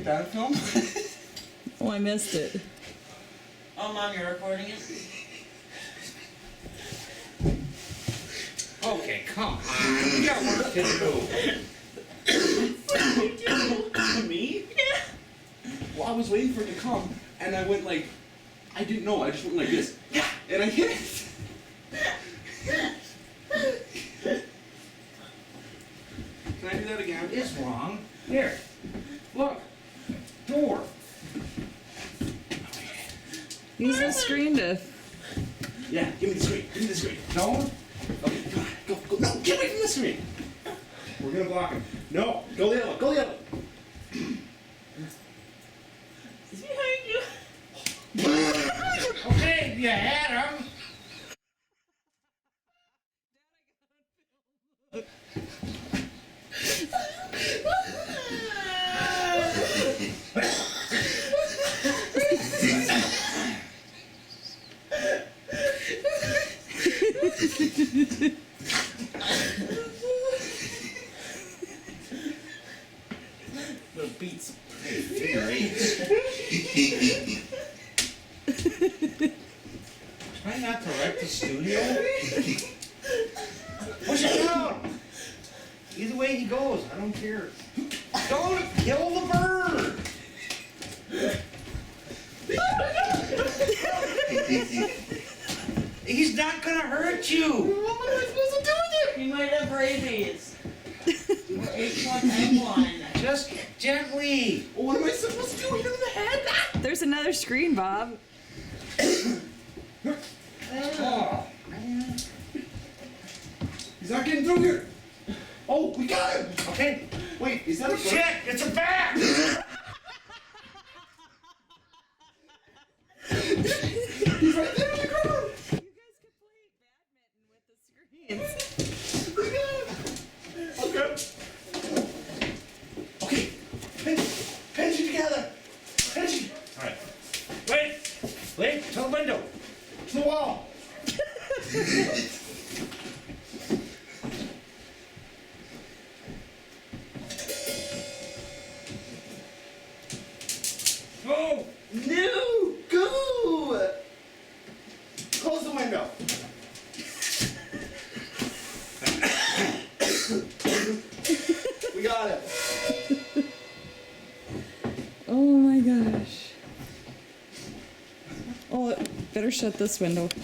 at that film? Oh, I missed it. Oh, Mom, you're recording it? Okay, come on. We got work to do. Me? Yeah. Well, I was waiting for it to come, and I went like, I didn't know. I just went like this, and I hit it. Can I do that again? It's wrong. Here, look, door. Use the screen to. Yeah, give me the screen. Give me the screen. No, Okay, come on, go, go. No, get away from the screen. we're gonna block him. No, go the other way. Go the other way. He's behind you. Okay, you had him. Little beats. Figure eight. Try not to wreck the studio. Push it down. Either way he goes, I don't care. Don't kill the bird. He's not gonna hurt you. What am I supposed to do with him? He might have rabies. Or H1N1. Just gently. Well, what am I supposed to do? Hit him in the head? There's another screen, Bob. Oh, man. He's not getting through here. Oh, we got him. Okay. Wait, is that a bird? Shit, it's a bat. He's right there on the ground. You guys could play badminton with the screens. We got him. Okay. Okay. Pinch it together. Pinch it. All right. Wait, to the window. To the wall. Go. No! Go! Close the window. We got it. Oh my gosh. Oh, better shut this window.